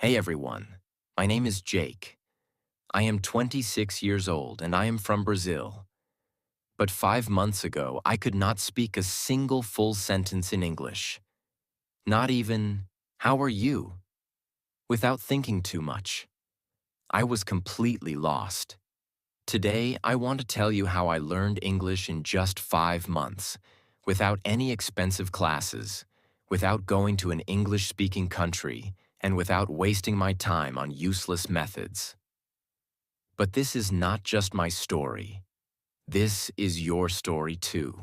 Hey everyone, my name is Jake. I am 26 years old and I am from Brazil. But 5 months ago, I could not speak a single full sentence in English. Not even, how are you? Without thinking too much. I was completely lost. Today, I want to tell you how I learned English in just 5 months, without any expensive classes, without going to an English-speaking country, and without wasting my time on useless methods. But this is not just my story. This is your story too.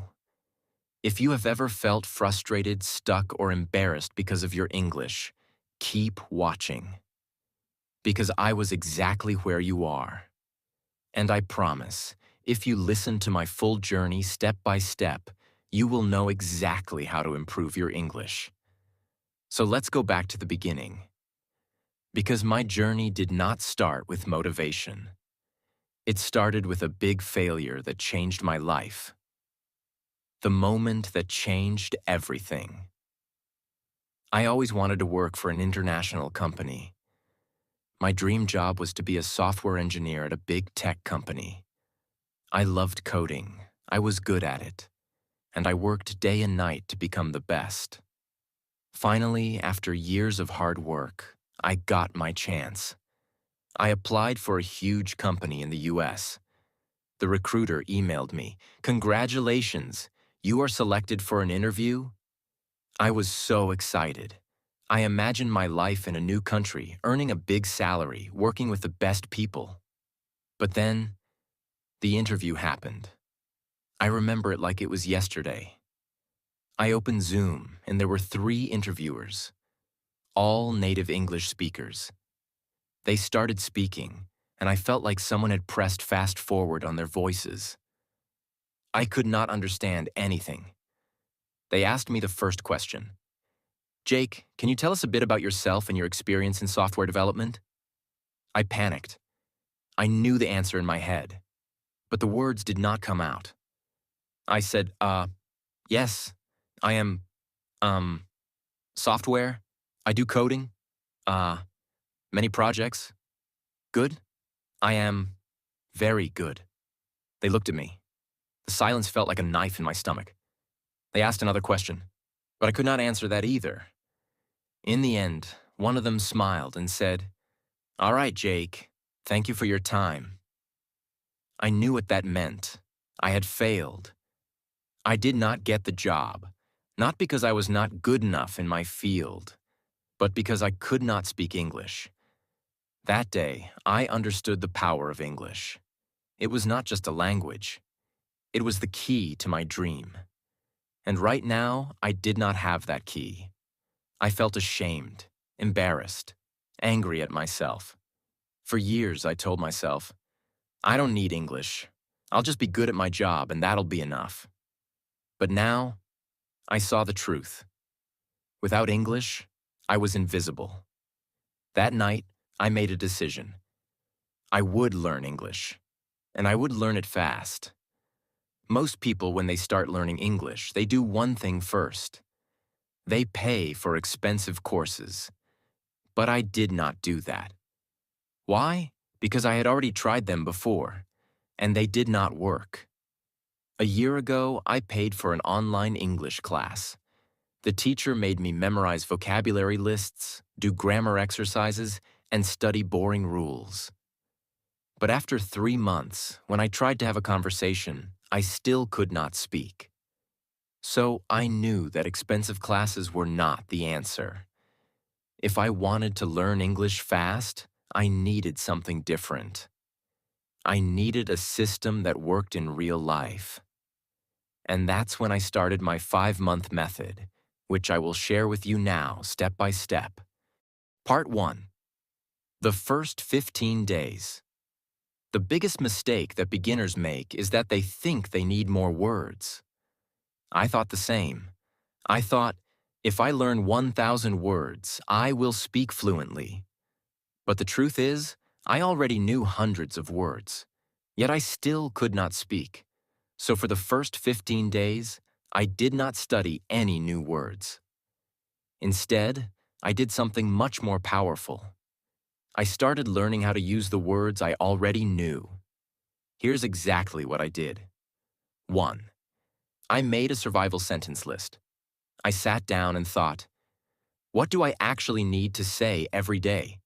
If you have ever felt frustrated, stuck, or embarrassed because of your English, keep watching. Because I was exactly where you are. And I promise, if you listen to my full journey step by step, you will know exactly how to improve your English. So let's go back to the beginning. Because my journey did not start with motivation. It started with a big failure that changed my life. The moment that changed everything. I always wanted to work for an international company. My dream job was to be a software engineer at a big tech company. I loved coding, I was good at it, and I worked day and night to become the best. Finally, after years of hard work, I got my chance. I applied for a huge company in the US. The recruiter emailed me, "Congratulations, you are selected for an interview?" I was so excited. I imagined my life in a new country, earning a big salary, working with the best people. But then, the interview happened. I remember it like it was yesterday. I opened Zoom, and there were 3 interviewers, all native English speakers. They started speaking, and I felt like someone had pressed fast forward on their voices. I could not understand anything. They asked me the first question. "Jake, can you tell us a bit about yourself and your experience in software development?" I panicked. I knew the answer in my head, but the words did not come out. I said, yes, I am, um, software. I do coding. Uh, Many projects. Good. I am very good. They looked at me. The silence felt like a knife in my stomach. They asked another question, but I could not answer that either. In the end, one of them smiled and said, "All right, Jake, thank you for your time." I knew what that meant. I had failed. I did not get the job, not because I was not good enough in my field, but because I could not speak English. That day, I understood the power of English. It was not just a language. It was the key to my dream. And right now, I did not have that key. I felt ashamed, embarrassed, angry at myself. For years, I told myself, I don't need English. I'll just be good at my job and that'll be enough. But now, I saw the truth. Without English, I was invisible. That night, I made a decision. I would learn English, and I would learn it fast. Most people, when they start learning English, they do one thing first. They pay for expensive courses. But I did not do that. Why? Because I had already tried them before, and they did not work. A year ago, I paid for an online English class. The teacher made me memorize vocabulary lists, do grammar exercises, and study boring rules. But after 3 months, when I tried to have a conversation, I still could not speak. So I knew that expensive classes were not the answer. If I wanted to learn English fast, I needed something different. I needed a system that worked in real life. And that's when I started my 5-month method, which I will share with you now, step by step. Part 1. The first 15 days. The biggest mistake that beginners make is that they think they need more words. I thought the same. I thought, if I learn 1,000 words, I will speak fluently. But the truth is, I already knew hundreds of words, yet I still could not speak. So for the first 15 days, I did not study any new words. Instead, I did something much more powerful. I started learning how to use the words I already knew. Here's exactly what I did. 1. I made a survival sentence list. I sat down and thought, what do I actually need to say every day?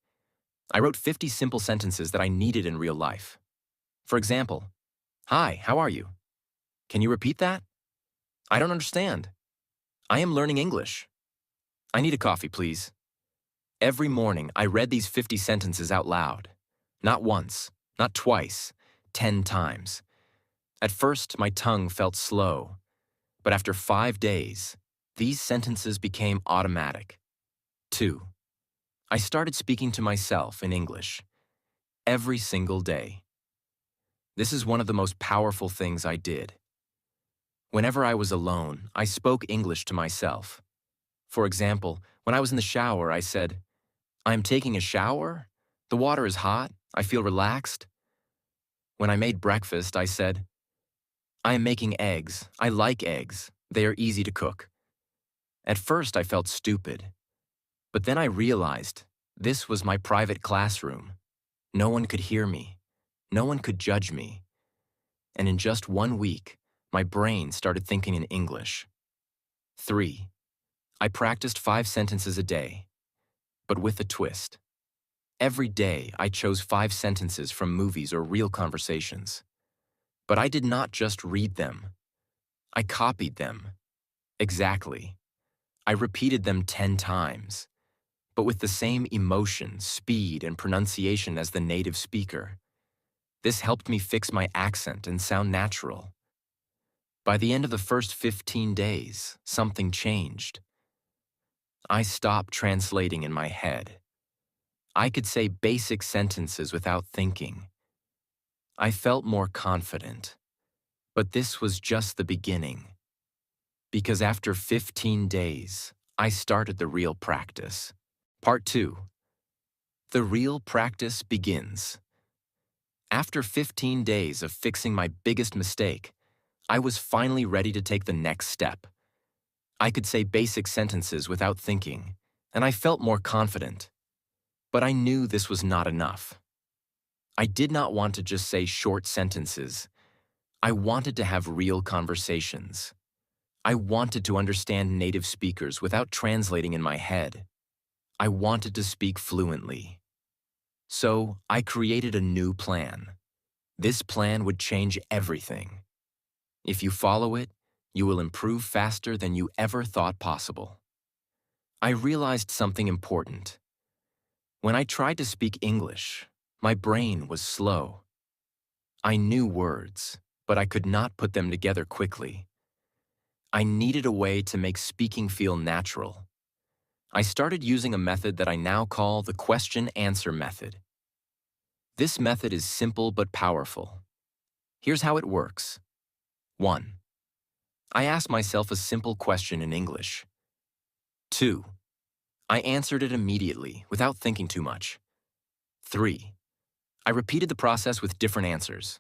I wrote 50 simple sentences that I needed in real life. For example, hi, how are you? Can you repeat that? I don't understand. I am learning English. I need a coffee, please. Every morning, I read these 50 sentences out loud. Not once, not twice, 10 times. At first, my tongue felt slow, but after 5 days, these sentences became automatic. 2. I started speaking to myself in English every single day. This is one of the most powerful things I did. Whenever I was alone, I spoke English to myself. For example, when I was in the shower, I said, I am taking a shower. The water is hot. I feel relaxed. When I made breakfast, I said, I am making eggs. I like eggs. They are easy to cook. At first, I felt stupid. But then I realized this was my private classroom. No one could hear me. No one could judge me. And in just 1 week, my brain started thinking in English. 3. I practiced 5 sentences a day, but with a twist. Every day, I chose 5 sentences from movies or real conversations. But I did not just read them. I copied them. Exactly. I repeated them 10 times, but with the same emotion, speed, and pronunciation as the native speaker. This helped me fix my accent and sound natural. By the end of the first 15 days, something changed. I stopped translating in my head. I could say basic sentences without thinking. I felt more confident. But this was just the beginning. Because after 15 days, I started the real practice. Part 2. The real practice begins. After 15 days of fixing my biggest mistake, I was finally ready to take the next step. I could say basic sentences without thinking, and I felt more confident. But I knew this was not enough. I did not want to just say short sentences. I wanted to have real conversations. I wanted to understand native speakers without translating in my head. I wanted to speak fluently. So I created a new plan. This plan would change everything. If you follow it, you will improve faster than you ever thought possible. I realized something important. When I tried to speak English, my brain was slow. I knew words, but I could not put them together quickly. I needed a way to make speaking feel natural. I started using a method that I now call the question-answer method. This method is simple but powerful. Here's how it works. 1. I asked myself a simple question in English. 2. I answered it immediately, without thinking too much. 3. I repeated the process with different answers.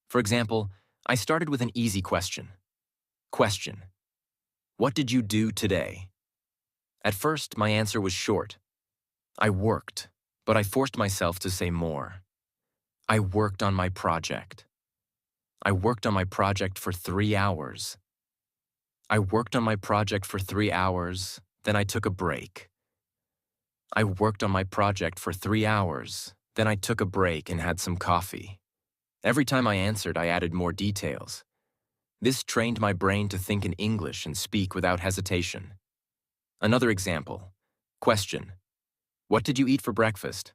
For example, I started with an easy question. Question: what did you do today? At first, my answer was short. I worked, but I forced myself to say more. I worked on my project. I worked on my project for 3 hours. I worked on my project for 3 hours, then I took a break. I worked on my project for 3 hours, then I took a break and had some coffee. Every time I answered, I added more details. This trained my brain to think in English and speak without hesitation. Another example. Question: what did you eat for breakfast?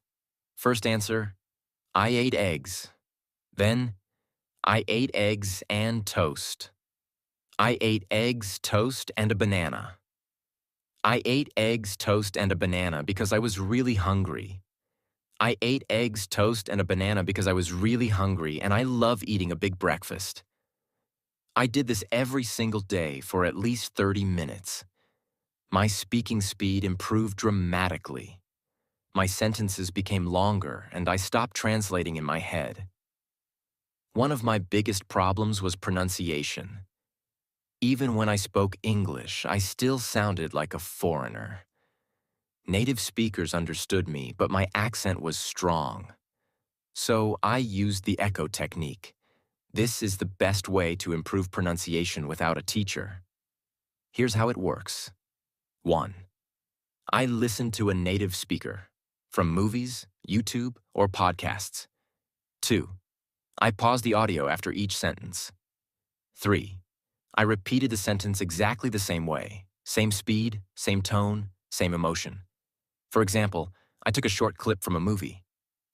First answer: I ate eggs. Then, I ate eggs and toast. I ate eggs, toast, and a banana. I ate eggs, toast, and a banana because I was really hungry. I ate eggs, toast, and a banana because I was really hungry, and I love eating a big breakfast. I did this every single day for at least 30 minutes. My speaking speed improved dramatically. My sentences became longer, and I stopped translating in my head. One of my biggest problems was pronunciation. Even when I spoke English, I still sounded like a foreigner. Native speakers understood me, but my accent was strong. So I used the echo technique. This is the best way to improve pronunciation without a teacher. Here's how it works. 1. I listen to a native speaker, from movies, YouTube, or podcasts. 2. I pause the audio after each sentence. 3. I repeated the sentence exactly the same way, same speed, same tone, same emotion. For example, I took a short clip from a movie.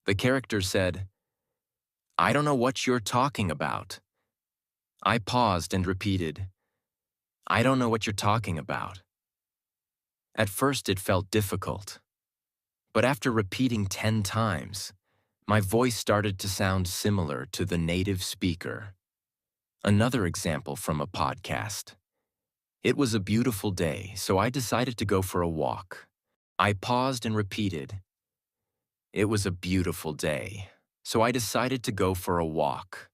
The character said, "I don't know what you're talking about." I paused and repeated, "I don't know what you're talking about." At first it felt difficult, but after repeating 10 times, my voice started to sound similar to the native speaker. Another example from a podcast. It was a beautiful day, so I decided to go for a walk. I paused and repeated, "It was a beautiful day, so I decided to go for a walk."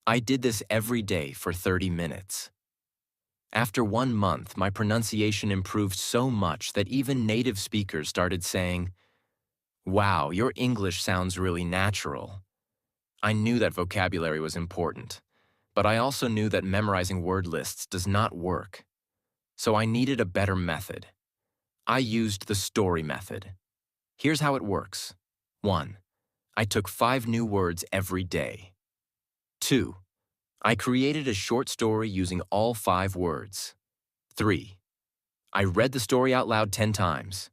I did this every day for 30 minutes. After 1 month, my pronunciation improved so much that even native speakers started saying, "Wow, your English sounds really natural." I knew that vocabulary was important, but I also knew that memorizing word lists does not work. So I needed a better method. I used the story method. Here's how it works. 1. I took 5 new words every day. 2. I created a short story using all 5 words. 3. I read the story out loud 10 times.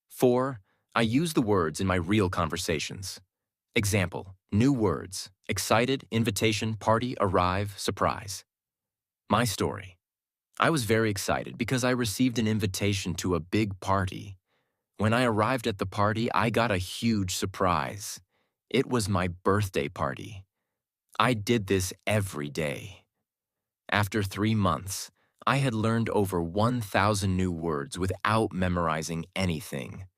4. I used the words in my real conversations. Example, new words: excited, invitation, party, arrive, surprise. My story. I was very excited because I received an invitation to a big party. When I arrived at the party, I got a huge surprise. It was my birthday party. I did this every day. After 3 months, I had learned over 1,000 new words without memorizing anything.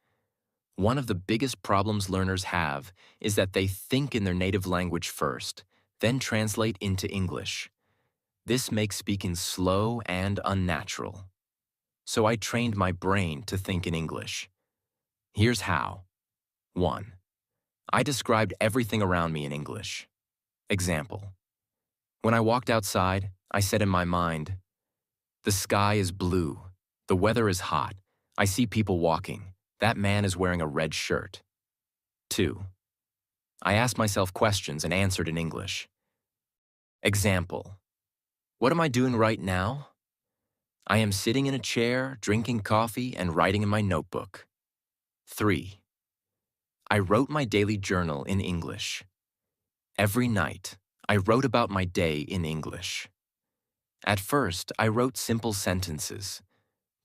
One of the biggest problems learners have is that they think in their native language first, then translate into English. This makes speaking slow and unnatural. So I trained my brain to think in English. Here's how. 1. I described everything around me in English. Example. When I walked outside, I said in my mind, "The sky is blue. The weather is hot. I see people walking. That man is wearing a red shirt." 2. I asked myself questions and answered in English. Example. What am I doing right now? I am sitting in a chair, drinking coffee, and writing in my notebook. 3. I wrote my daily journal in English. Every night, I wrote about my day in English. At first, I wrote simple sentences,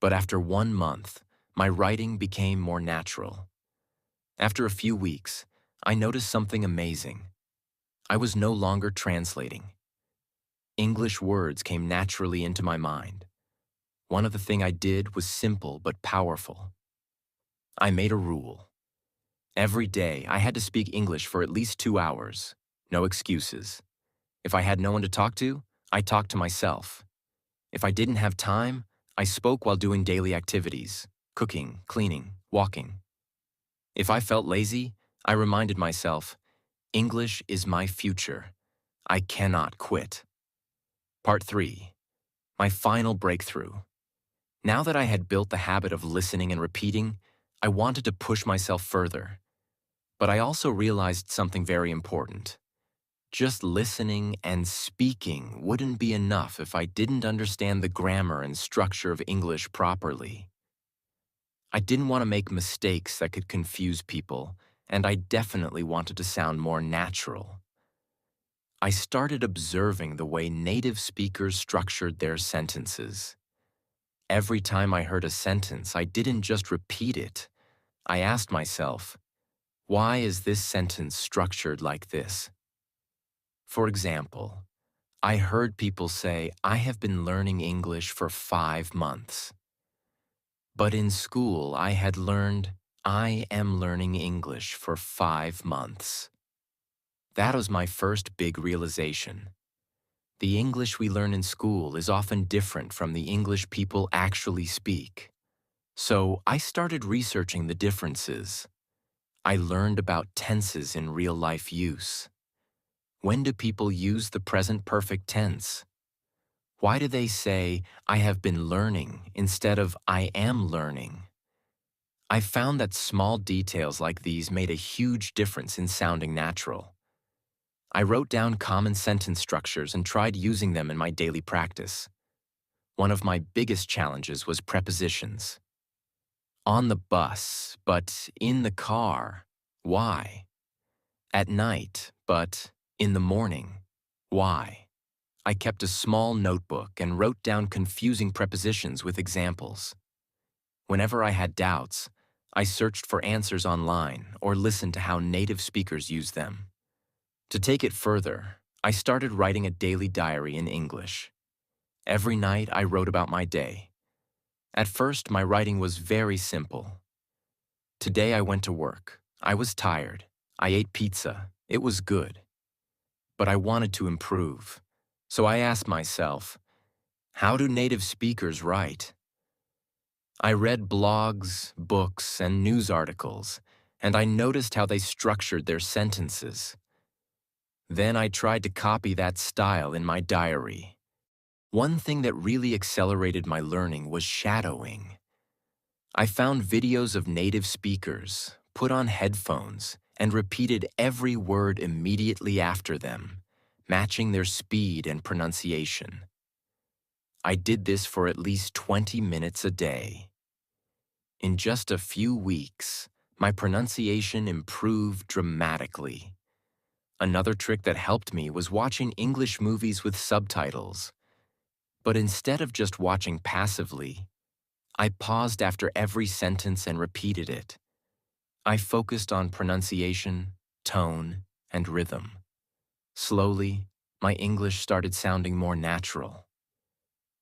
but after 1 month, my writing became more natural. After a few weeks, I noticed something amazing. I was no longer translating. English words came naturally into my mind. One of the things I did was simple but powerful. I made a rule. Every day, I had to speak English for at least 2 hours. No excuses. If I had no one to talk to, I talked to myself. If I didn't have time, I spoke while doing daily activities, cooking, cleaning, walking. If I felt lazy, I reminded myself, English is my future. I cannot quit. Part 3. My final breakthrough. Now that I had built the habit of listening and repeating, I wanted to push myself further. But I also realized something very important. Just listening and speaking wouldn't be enough if I didn't understand the grammar and structure of English properly. I didn't want to make mistakes that could confuse people, and I definitely wanted to sound more natural. I started observing the way native speakers structured their sentences. Every time I heard a sentence, I didn't just repeat it. I asked myself, why is this sentence structured like this? For example, I heard people say, I have been learning English for 5 months. But in school, I had learned, I am learning English for 5 months. That was my first big realization. The English we learn in school is often different from the English people actually speak. So I started researching the differences. I learned about tenses in real-life use. When do people use the present perfect tense? Why do they say, I have been learning instead of I am learning? I found that small details like these made a huge difference in sounding natural. I wrote down common sentence structures and tried using them in my daily practice. One of my biggest challenges was prepositions. On the bus, but in the car. Why? At night, but in the morning. Why? I kept a small notebook and wrote down confusing prepositions with examples. Whenever I had doubts, I searched for answers online or listened to how native speakers use them. To take it further, I started writing a daily diary in English. Every night I wrote about my day. At first, my writing was very simple. Today I went to work. I was tired. I ate pizza. It was good. But I wanted to improve. So I asked myself, how do native speakers write? I read blogs, books, and news articles, and I noticed how they structured their sentences. Then I tried to copy that style in my diary. One thing that really accelerated my learning was shadowing. I found videos of native speakers, put on headphones, and repeated every word immediately after them, matching their speed and pronunciation. I did this for at least 20 minutes a day. In just a few weeks, my pronunciation improved dramatically. Another trick that helped me was watching English movies with subtitles. But instead of just watching passively, I paused after every sentence and repeated it. I focused on pronunciation, tone, and rhythm. Slowly, my English started sounding more natural.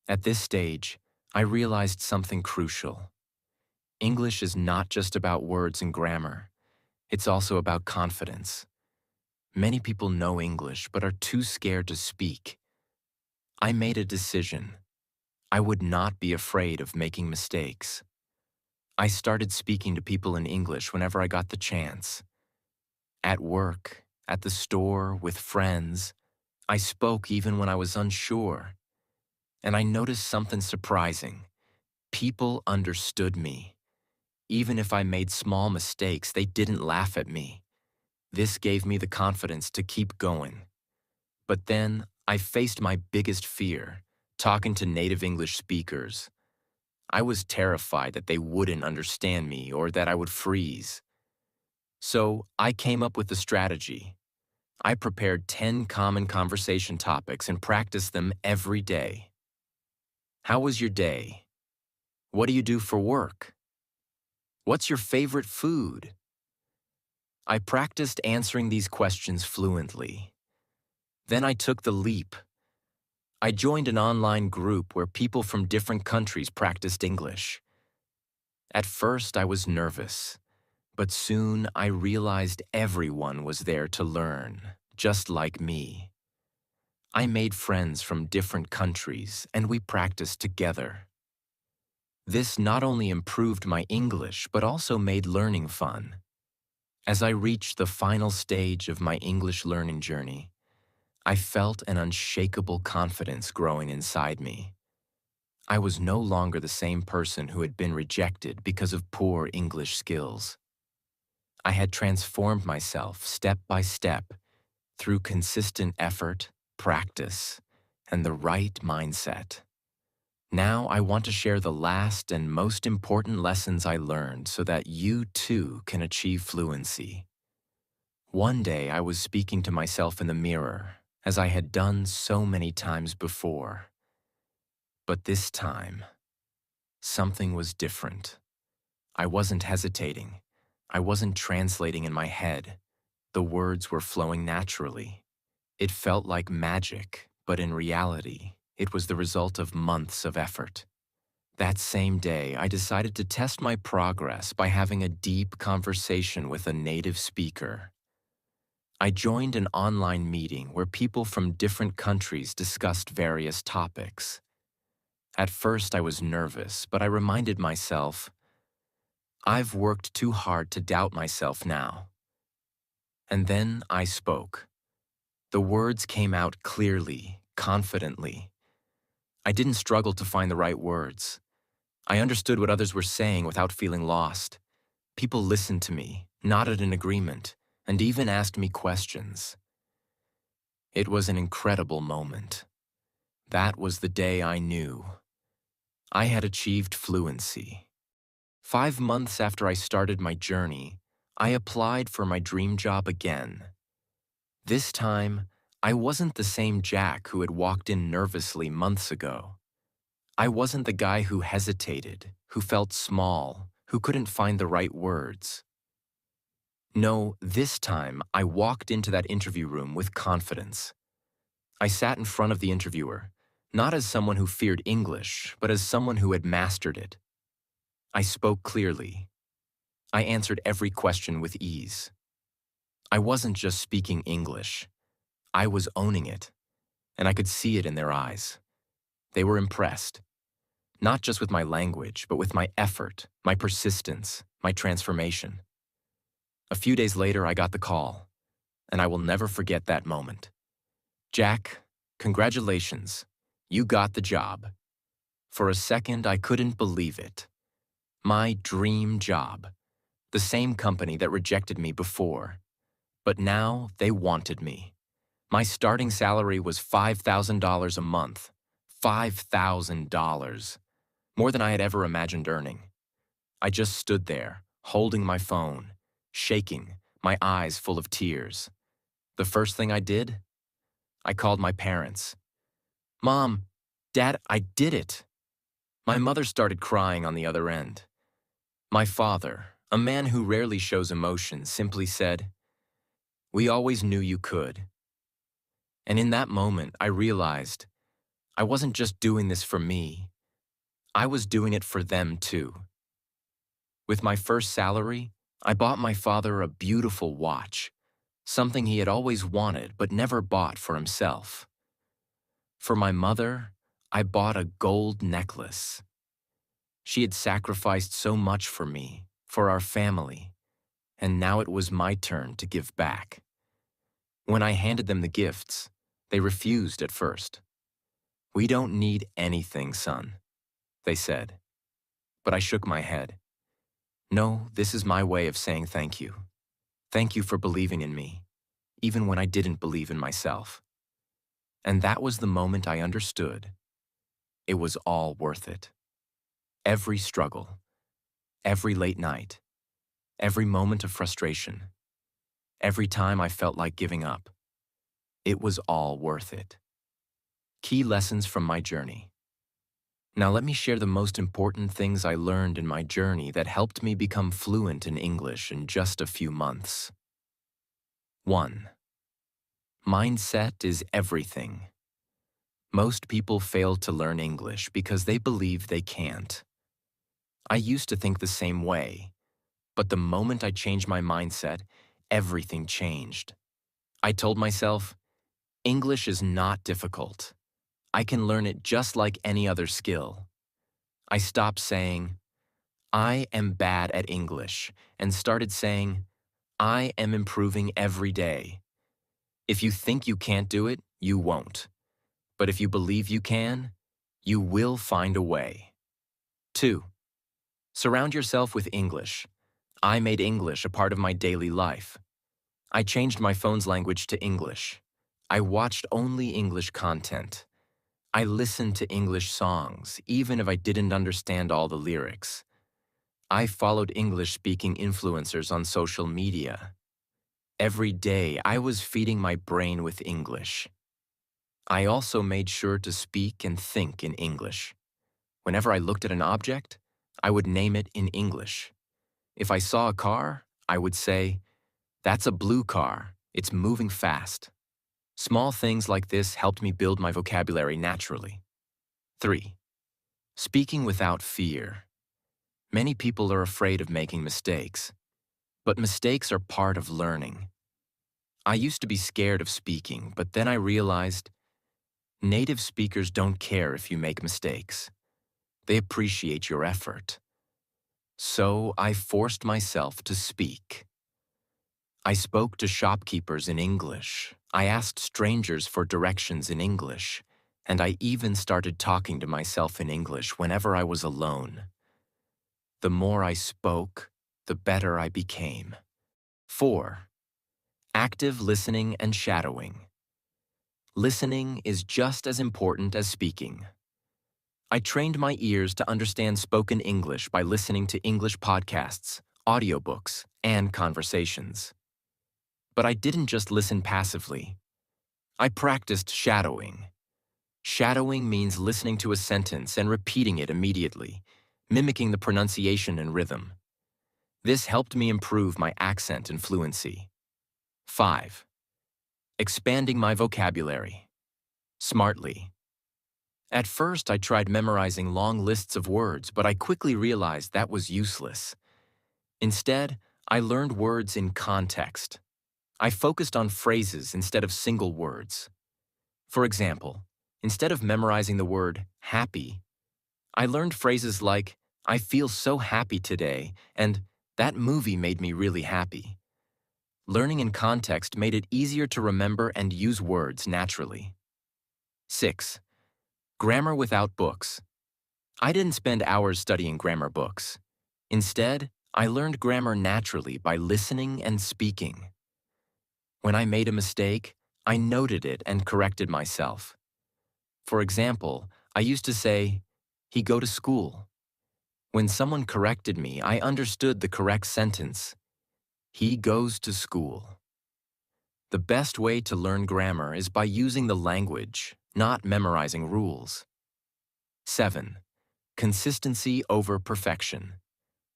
At this stage, I realized something crucial. English is not just about words and grammar. It's also about confidence. Many people know English but are too scared to speak. I made a decision. I would not be afraid of making mistakes. I started speaking to people in English whenever I got the chance. At work, at the store, with friends, I spoke even when I was unsure. And I noticed something surprising. People understood me. Even if I made small mistakes, they didn't laugh at me. This gave me the confidence to keep going. But then, I faced my biggest fear, talking to native English speakers. I was terrified that they wouldn't understand me or that I would freeze. So, I came up with a strategy. I prepared 10 common conversation topics and practiced them every day. How was your day? What do you do for work? What's your favorite food? I practiced answering these questions fluently. Then I took the leap. I joined an online group where people from different countries practiced English. At first, I was nervous, but soon I realized everyone was there to learn, just like me. I made friends from different countries, and we practiced together. This not only improved my English, but also made learning fun. As I reached the final stage of my English learning journey, I felt an unshakable confidence growing inside me. I was no longer the same person who had been rejected because of poor English skills. I had transformed myself step by step through consistent effort, practice, and the right mindset. Now I want to share the last and most important lessons I learned so that you too can achieve fluency. One day I was speaking to myself in the mirror, as I had done so many times before. But this time, something was different. I wasn't hesitating. I wasn't translating in my head. The words were flowing naturally. It felt like magic, but in reality, it was the result of months of effort. That same day, I decided to test my progress by having a deep conversation with a native speaker. I joined an online meeting where people from different countries discussed various topics. At first, I was nervous, but I reminded myself, I've worked too hard to doubt myself now. And then I spoke. The words came out clearly, confidently. I didn't struggle to find the right words. I understood what others were saying without feeling lost. People listened to me, nodded in agreement, and even asked me questions. It was an incredible moment. That was the day I knew I had achieved fluency. 5 months after I started my journey, I applied for my dream job again. This time, I wasn't the same Jack who had walked in nervously months ago. I wasn't the guy who hesitated, who felt small, who couldn't find the right words. No, this time I walked into that interview room with confidence. I sat in front of the interviewer, not as someone who feared English, but as someone who had mastered it. I spoke clearly. I answered every question with ease. I wasn't just speaking English. I was owning it, and I could see it in their eyes. They were impressed, not just with my language, but with my effort, my persistence, my transformation. A few days later, I got the call, and I will never forget that moment. Jack, congratulations. You got the job. For a second, I couldn't believe it. My dream job. The same company that rejected me before. But now they wanted me. My starting salary was $5,000 a month. $5,000. More than I had ever imagined earning. I just stood there, holding my phone, shaking, my eyes full of tears. The first thing I did? I called my parents. Mom, Dad, I did it. My mother started crying on the other end. My father, a man who rarely shows emotion, simply said, "We always knew you could." And in that moment, I realized I wasn't just doing this for me. I was doing it for them too. With my first salary, I bought my father a beautiful watch, something he had always wanted but never bought for himself. For my mother, I bought a gold necklace. She had sacrificed so much for me, for our family, and now it was my turn to give back. When I handed them the gifts, they refused at first. "We don't need anything, son," they said. But I shook my head. "No, this is my way of saying thank you. Thank you for believing in me, even when I didn't believe in myself." And that was the moment I understood. It was all worth it. Every struggle, every late night, every moment of frustration, every time I felt like giving up. It was all worth it. Key lessons from my journey. Now let me share the most important things I learned in my journey that helped me become fluent in English in just a few months. 1. Mindset is everything. Most people fail to learn English because they believe they can't. I used to think the same way, but the moment I changed my mindset, everything changed. I told myself, English is not difficult. I can learn it just like any other skill. I stopped saying, "I am bad at English," and started saying, "I am improving every day." If you think you can't do it, you won't. But if you believe you can, you will find a way. 2. Surround yourself with English. I made English a part of my daily life. I changed my phone's language to English. I watched only English content. I listened to English songs, even if I didn't understand all the lyrics. I followed English-speaking influencers on social media. Every day, I was feeding my brain with English. I also made sure to speak and think in English. Whenever I looked at an object, I would name it in English. If I saw a car, I would say, "That's a blue car. It's moving fast." Small things like this helped me build my vocabulary naturally. 3. Speaking without fear. Many people are afraid of making mistakes, but mistakes are part of learning. I used to be scared of speaking, but then I realized native speakers don't care if you make mistakes. They appreciate your effort. So I forced myself to speak. I spoke to shopkeepers in English. I asked strangers for directions in English. And I even started talking to myself in English whenever I was alone. The more I spoke, the better I became. 4. Active listening and shadowing. Listening is just as important as speaking. I trained my ears to understand spoken English by listening to English podcasts, audiobooks, and conversations. But I didn't just listen passively. I practiced shadowing. Shadowing means listening to a sentence and repeating it immediately, mimicking the pronunciation and rhythm. This helped me improve my accent and fluency. 5. Expanding my vocabulary. Smartly. At first, I tried memorizing long lists of words, but I quickly realized that was useless. Instead, I learned words in context. I focused on phrases instead of single words. For example, instead of memorizing the word happy, I learned phrases like, I feel so happy today, and that movie made me really happy. Learning in context made it easier to remember and use words naturally. 6. Grammar without books. I didn't spend hours studying grammar books. Instead, I learned grammar naturally by listening and speaking. When I made a mistake, I noted it and corrected myself. For example, I used to say, he go to school. When someone corrected me, I understood the correct sentence. He goes to school. The best way to learn grammar is by using the language, not memorizing rules. 7. Consistency over perfection.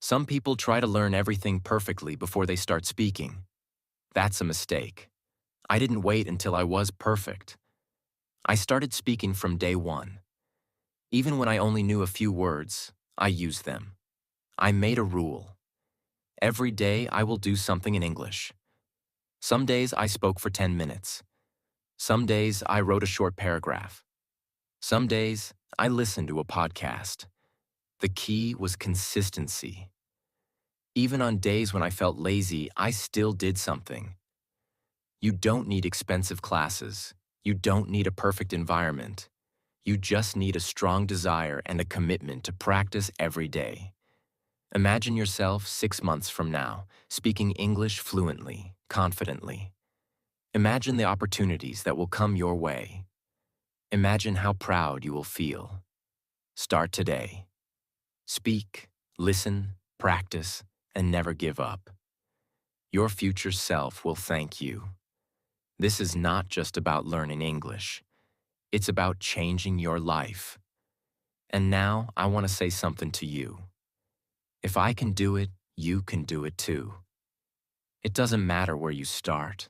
Some people try to learn everything perfectly before they start speaking. That's a mistake. I didn't wait until I was perfect. I started speaking from day one. Even when I only knew a few words, I used them. I made a rule. Every day I will do something in English. Some days I spoke for 10 minutes. Some days I wrote a short paragraph. Some days I listened to a podcast. The key was consistency. Even on days when I felt lazy, I still did something. You don't need expensive classes. You don't need a perfect environment. You just need a strong desire and a commitment to practice every day. Imagine yourself 6 months from now, speaking English fluently, confidently. Imagine the opportunities that will come your way. Imagine how proud you will feel. Start today. Speak, listen, practice, and never give up. Your future self will thank you. This is not just about learning English. It's about changing your life. And now I want to say something to you. If I can do it, you can do it too. It doesn't matter where you start.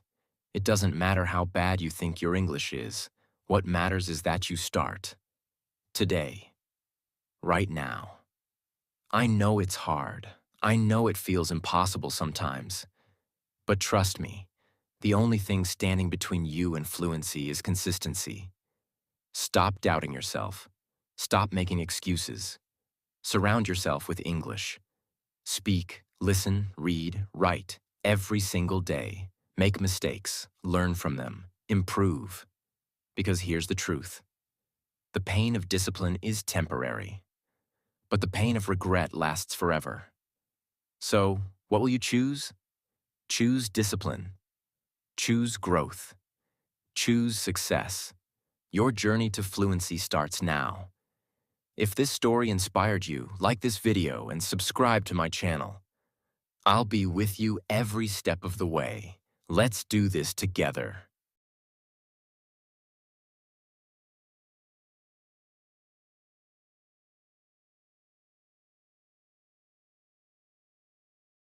It doesn't matter how bad you think your English is. What matters is that you start. Today. Right now. I know it's hard. I know it feels impossible sometimes. But trust me, the only thing standing between you and fluency is consistency. Stop doubting yourself. Stop making excuses. Surround yourself with English. Speak, listen, read, write, every single day. Make mistakes, learn from them, improve. Because here's the truth. The pain of discipline is temporary, but the pain of regret lasts forever. So, what will you choose? Choose discipline. Choose growth. Choose success. Your journey to fluency starts now. If this story inspired you, like this video and subscribe to my channel. I'll be with you every step of the way. Let's do this together.